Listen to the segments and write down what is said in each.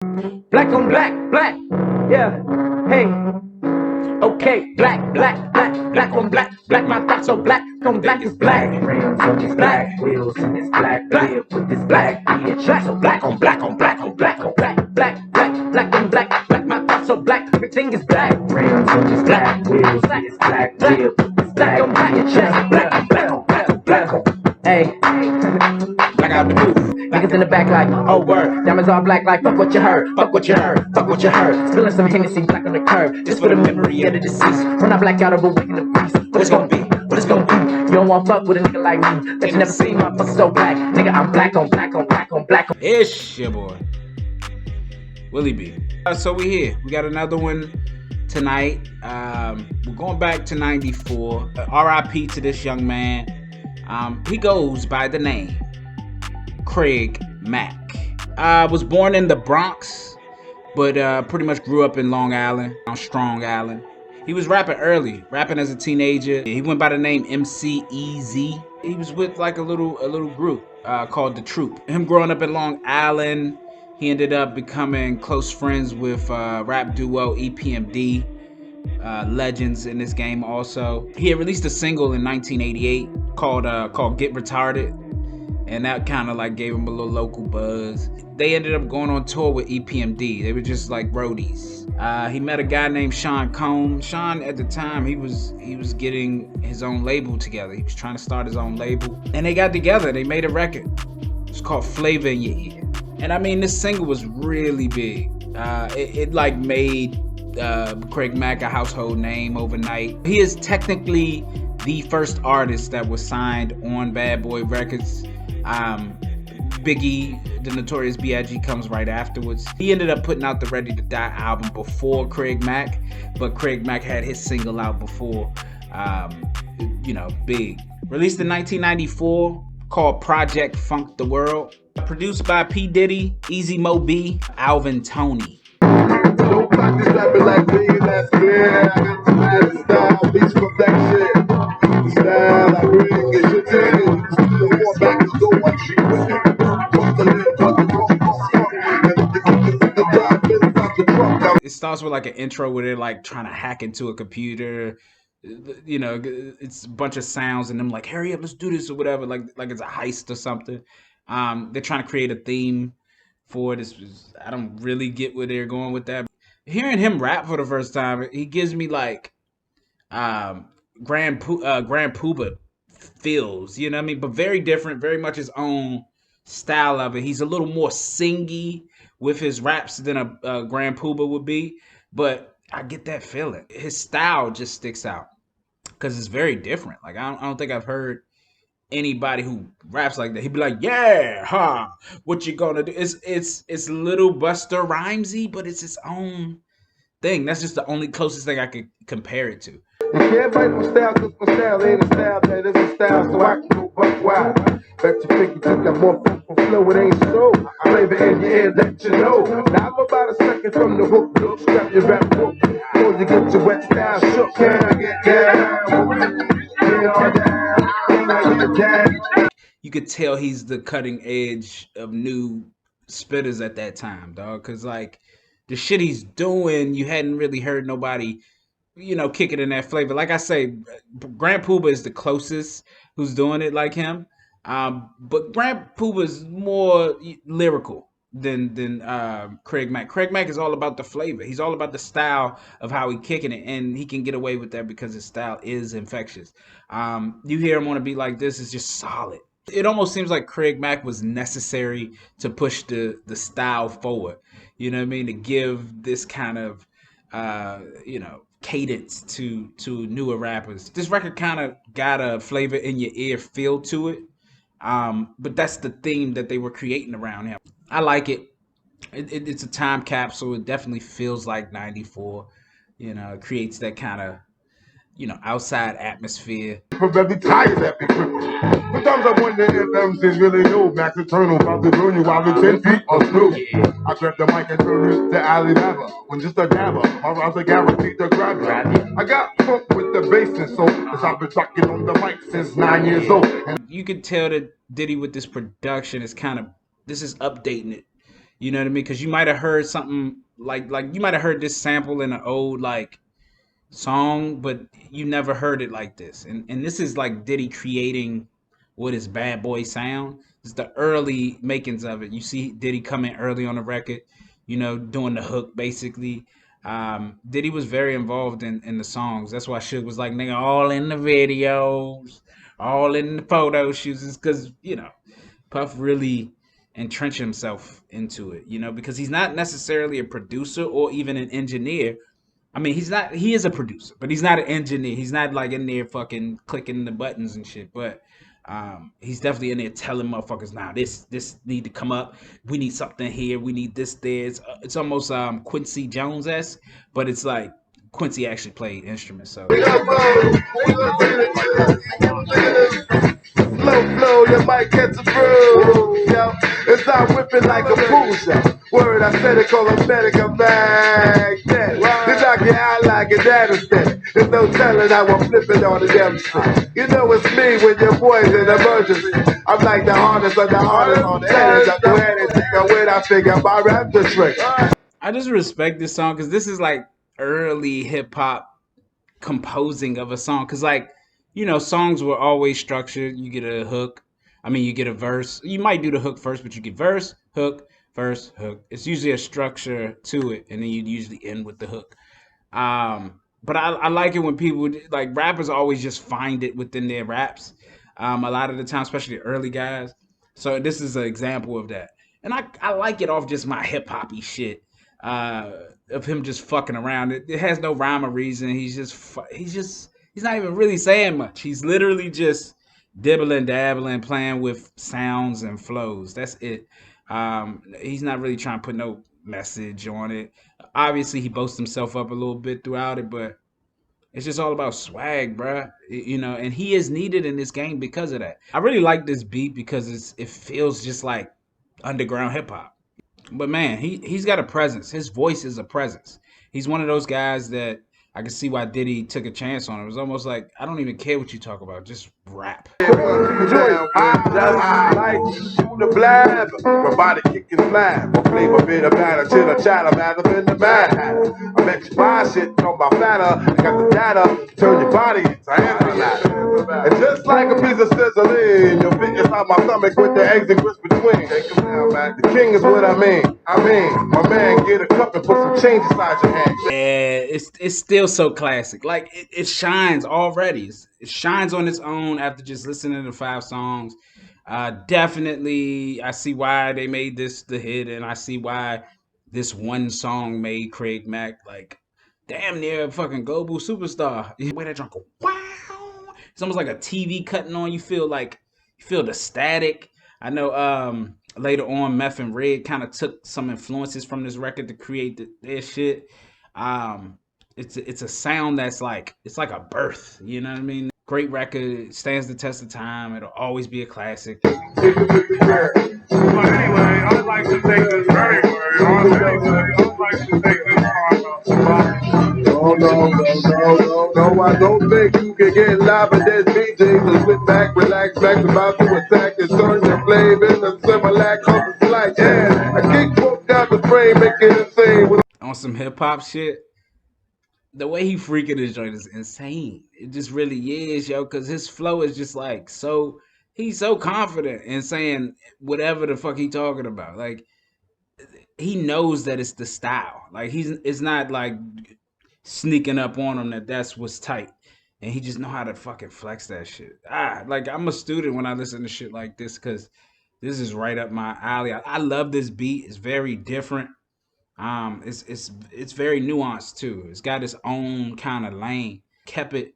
Black on black, black, yeah, hey, okay, black, black, black, black on black, black, my thoughts so black on black is black. Rims on his black, wheels in his black, black with this black, black, so black on black on black on black on black, black, black, black on black, black, my thoughts so black, everything is black. Rims on his black, wheels in his black, black with this black on black, chest, black on black on black on black on, hey. Black out the booth. Niggas in the back like, oh word. Diamonds all black like, fuck what you heard. Fuck what you heard. Fuck what you heard. Spilling some Hennessy black on the curb. Just for the memory of the deceased. When I black out of a week in the breeze. What it's gonna be? What it's gonna be? You don't want fuck with a nigga like me. That you never seen motherfuckers so black. Nigga, I'm black on black on black on black on. It's your boy, Willie B. So we here. We got another one tonight. We're going back to 94. R.I.P. to this young man. He goes by the name Craig Mack. Was born in the Bronx, but pretty much grew up in Long Island, on Strong Island. He was rapping early, rapping as a teenager. He went by the name MC Easy. He was with like a little group called The Troop. Him growing up in Long Island, he ended up becoming close friends with rap duo EPMD. Legends in this game also. He had released a single in 1988 called Get Retarded, and that kind of like gave him a little local buzz. They ended up going on tour with EPMD. They were just like roadies. He met a guy named Sean Combs. Sean at the time he was getting his own label together. He was trying to start his own label, and they got together. They made a record. It's called Flavor in Your Ear, and I mean this single was really big. It like made Craig Mack a household name overnight. He is technically the first artist that was signed on Bad Boy Records. Biggie, the Notorious B.I.G. comes right afterwards. He ended up putting out the Ready to Die album before Craig Mack, but Craig Mack had his single out before, Big. Released in 1994, called Project Funk the World. Produced by P. Diddy, Easy Mo B, Alvin Toney. Don't practice rapping like me, that's clear. I got the mad style, beats from that shit. The style I bring is your thing. The war back is the one she with it. It starts with like an intro where they're like trying to hack into a computer. You know, it's a bunch of sounds and them like, hurry up, let's do this or whatever. Like it's a heist or something. They're trying to create a theme for it. I don't really get where they're going with that. Hearing him rap for the first time, he gives me like Grand Poobah feels, you know what I mean? But very different, very much his own style of it. He's a little more singy with his raps than a Grand Poobah would be, but I get that feeling. His style just sticks out because it's very different. Like I don't think I've heard anybody who raps like that. He'd be like, yeah, huh, what you gonna do? It's little Buster Rhymesy, but it's its own thing. That's just the only closest thing I could compare it to. You can't fight my style, cause my style ain't a style, that is a style, so I can go buck wild. Bet you think you took that more flow, it ain't so. Flavor in your ear, let you know. Now I'm about a second from the hook, look, strap your rap book. Before you get your wet style shook, can I get down? Get on down, can I get down? You could tell he's the cutting edge of new spitters at that time, dog, cause like the shit he's doing, you hadn't really heard nobody, kick it in that flavor. Like I say, Grand Poobah is the closest who's doing it like him. But Grand Poobah is more lyrical than Craig Mack. Craig Mack is all about the flavor. He's all about the style of how he kicking it, and he can get away with that because his style is infectious. You hear him on a beat like this, it's just solid. It almost seems like Craig Mack was necessary to push the style forward. You know what I mean? To give this kind of cadence to newer rappers. This record kind of got a flavor in your ear feel to it, but that's the theme that they were creating around him. I like it. It's a time capsule. It definitely feels like 94. It creates that kind of outside atmosphere. From every tire that be crippled. Sometimes I wonder if MCs really know Max Eternal about to burn you while the 10 feet are through. I grab the mic and turn it to Alibaba. When just a dabber, my rhymes are guaranteed to grab you. I got funk with the bass and soul, cause I've been talking on the mic since 9 years old. You can tell that Diddy with this production is this is updating it. You know what I mean? Because you might have heard something like you might have heard this sample in an old like song, but you never heard it like this. And this is like Diddy creating what is Bad Boy sound. It's the early makings of it. You see Diddy coming early on the record, you know, doing the hook basically. Diddy was very involved in the songs. That's why Suge was like, nigga, all in the videos, all in the photo shoots. It's because, you know, Puff really entrenched himself into it, you know, because he's not necessarily a producer or even an engineer. I mean, he's not. He is a producer, but he's not an engineer. He's not like in there fucking clicking the buttons and shit. But he's definitely in there telling motherfuckers, "Nah, this need to come up. We need something here. We need this there." It's almost Quincy Jones esque, but it's like Quincy actually played instruments. So Slow flow, you might catch a bruise, yo. It's not whipping like a boozer. Word, I said it, call a medic a magnet. They knock you out like a data set. There's no telling how I'm flipping on the damn shit. You know it's me when your boy's in emergency. I'm like the hardest of the hardest on the edge. I go ahead and take a win, I figure my rap the trick. I just respect this song because this is like early hip hop composing of a song. Because like, you know, songs were always structured. You get a hook. I mean, you get a verse. You might do the hook first, but you get verse, hook, verse, hook. It's usually a structure to it, and then you usually end with the hook. But I like it when people like rappers always just find it within their raps. A lot of the time, especially the early guys. So this is an example of that, and I like it off just my hip hoppy shit. Uh, of him just fucking around. It has no rhyme or reason. He's not even really saying much. He's literally just dibbling, dabbling, playing with sounds and flows. That's it. He's not really trying to put no message on it. Obviously, he boasts himself up a little bit throughout it, but it's just all about swag, bruh. You know, and he is needed in this game because of that. I really like this beat because it feels just like underground hip hop. But man, he's got a presence. His voice is a presence. He's one of those guys that I can see why Diddy took a chance on him. It was almost like I don't even care what you talk about, just rap. Just like the blab, my body kicking flab. My flavor bit of batter, chitter chatter, matter in the bad. I bet you buy shit on my fatter. I got the data, turn your body into antimatter. And just like a piece of sizzling, your feet inside my stomach with the eggs and grits between. The king is what I mean. My man, get a cup and put some change inside your hand. Yeah, it's still so classic. Like it shines already. It shines on its own after just listening to 5 songs. Definitely, I see why they made this the hit, and I see why this one song made Craig Mack like damn near a fucking global superstar. The way that drunk go, wow. It's almost like a TV cutting on. You feel the static. I know later on Meth and Red kind of took some influences from this record to create their shit. It's a sound that's like it's like a birth, you know what I mean? Great record, stands the test of time. It'll always be a classic. But anyway, I'd like to take this No, I don't think you can get live with this BJ. So sit back, relax, back about to attack and turn your flame into Similac on the flight. Yeah, I kick broke down the frame, make it insane. On some hip hop shit, the way he freaking this joint is insane. It just really is, yo, because his flow is just like so. He's so confident in saying whatever the fuck he talking about. Like he knows that it's the style. Like it's not like sneaking up on him that's what's tight, and he just know how to fucking flex that shit. Like I'm a student when I listen to shit like this because this is right up my alley. I love this beat. It's very different. It's very nuanced too. It's got its own kind of lane. Kept it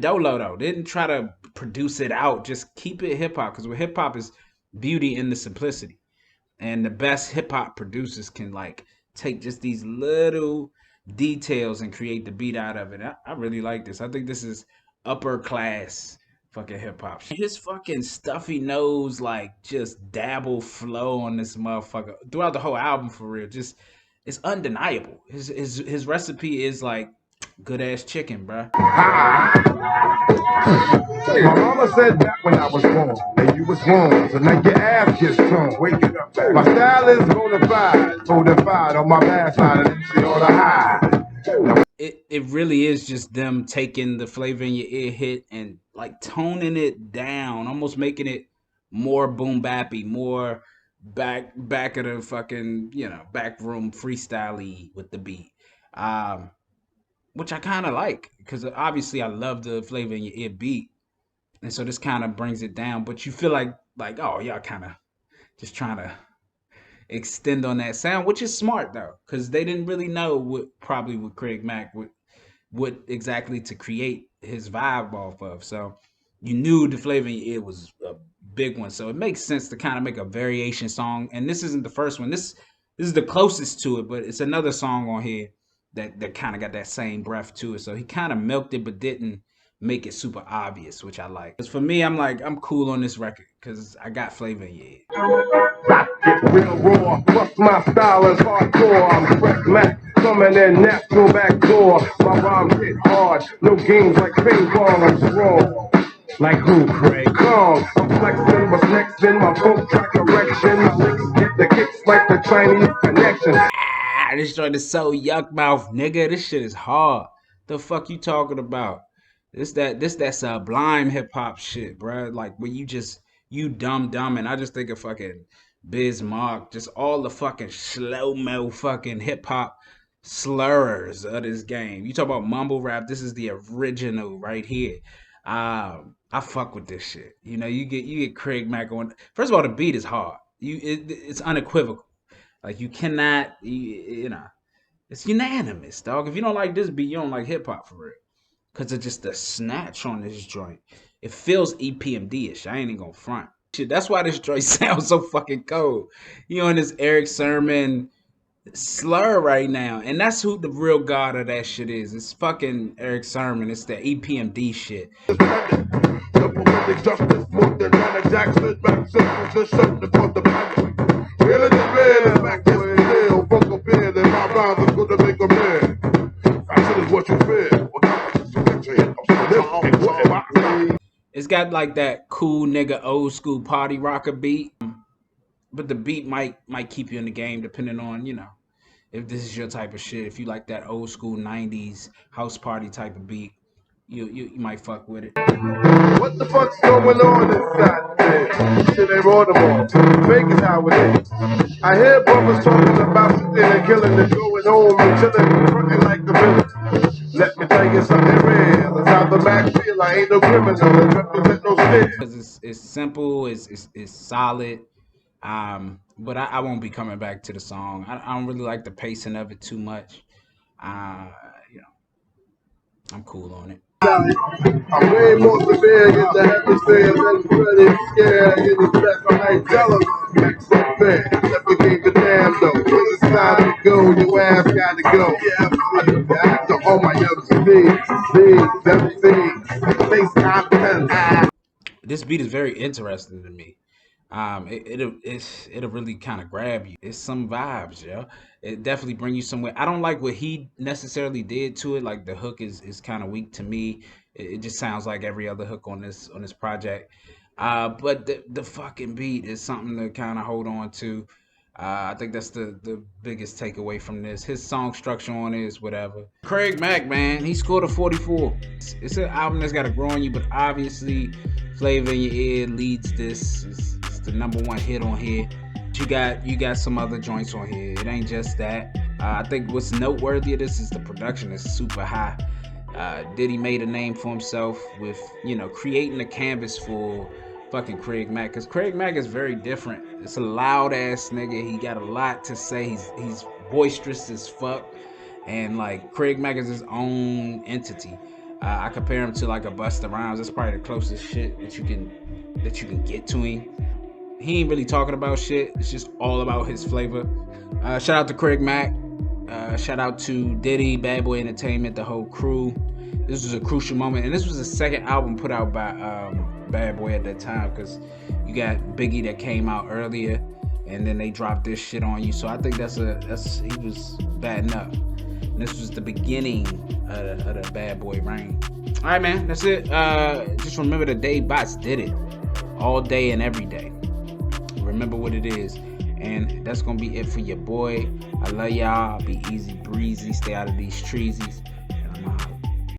dolo though. Didn't try to produce it out. Just keep it hip hop because with hip hop is beauty in the simplicity. And the best hip hop producers can like take just these little details and create the beat out of it. I really like this. I think this is upper class fucking hip hop. His fucking stuffy nose like just dabble flow on this motherfucker throughout the whole album for real. Just it's undeniable. His recipe is like Good ass chicken, bruh. My mama said that when I was born, and you was wrong, so now your ass gets torn. Wake it up, man. My style is codified on my bad side, and she on the high. It really is just them taking the Flavor in Your Ear hit and like toning it down, almost making it more boom bappy, more back of the fucking, back room freestyle-y with the beat. Um, which I kind of like because obviously I love the Flavor in Your Ear beat, and so this kind of brings it down. But you feel like oh, y'all kind of just trying to extend on that sound, which is smart though, because they didn't really know what Craig Mack what exactly to create his vibe off of. So you knew the Flavor in Your Ear was a big one. So it makes sense to kind of make a variation song. And this isn't the first one. This is the closest to it, but it's another song on here that kind of got that same breath to it. So he kind of milked it, but didn't make it super obvious, which I like. Because for me, I'm cool on this record because I got Flavor in Your Ear. Get real raw, plus my style is hardcore. I'm Fresh Mack, coming in natural back door. My rhymes hit hard, no games like ping pong. I'm strong. Like who, Craig? Kong. I'm flexing, what's next in my funk track correction. My licks get the kicks like the Chinese connection. This joint is so yuck mouth, nigga. This shit is hard. The fuck you talking about? That sublime hip hop shit, bruh. Like where you dumb, and I just think of fucking Biz Mark, just all the fucking slow mo fucking hip hop slurs of this game. You talk about mumble rap, this is the original right here. I fuck with this shit. You get Craig Mack on. First of all, the beat is hard. It's unequivocal. Like you cannot, it's unanimous, dog. If you don't like this beat, you don't like hip hop for real. Cause of just the snatch on this joint. It feels EPMD-ish. I ain't even gonna front. Shit, that's why this joint sounds so fucking cold. You on this Eric Sermon slur right now. And that's who the real god of that shit is. It's fucking Eric Sermon. It's the EPMD shit. The poetic justice more than Janet Jackson. Back simple, just something for the planet. Real is real, back is real. Fuck a bed, and my rhymes are gonna make a man. Fashion is what you feel. It's got like that cool nigga old school party rocker beat, but the beat might keep you in the game depending on if this is your type of shit. If you like that old school 90s house party type of beat, you might fuck with it. What the fuck's going on inside there? Shit ain't Baltimore. Vegas how it is. I hear brothers talking about sitting and killing and going home and chilling and fronting like the village. Let me tell you something real. It's how the Mack feel. I ain't no criminal. It represent no shit. Because it's simple, it's solid. But I won't be coming back to the song. I don't really like the pacing of it too much. I'm cool on it. I'm way more severe in the hemisphere than Freddy scared in the back of my jealous. Max so fair, never gave a damn though. When it's time to go, your ass gotta go. Yeah, I do that to all my young everything, face content. This beat is very interesting to me. It'll really kind of grab you. It's some vibes, yo. It definitely bring you somewhere. I don't like what he necessarily did to it. Like the hook is kind of weak to me. It just sounds like every other hook on this project. But the fucking beat is something to kind of hold on to. I think that's the biggest takeaway from this. His song structure on it is whatever. Craig Mack, man, he scored a 44. It's an album that's got to grow on you, but obviously Flavor in Your Ear leads this. It's the #1 hit on here. You got some other joints on here. It ain't just that. I think what's noteworthy of this is the production is super high. Diddy made a name for himself with creating a canvas for fucking Craig Mack, because Craig Mack is very different. It's a loud ass nigga. He got a lot to say. He's boisterous as fuck, and like Craig Mack is his own entity. I compare him to like a Busta Rhymes. That's probably the closest shit that you can get to him. He ain't really talking about shit. It's just all about his flavor. Shout out to Craig Mack. Shout out to Diddy, Bad Boy Entertainment, the whole crew. This was a crucial moment, and this was the second album put out by Bad Boy at that time, because you got Biggie that came out earlier, and then they dropped this shit on you. So I think he was batting up. And this was the beginning of the bad boy reign. All right, man. That's it. Just remember the day bots did it. All day and every day. Remember what it is. And that's going to be it for your boy. I love y'all. Be easy breezy. Stay out of these treesies.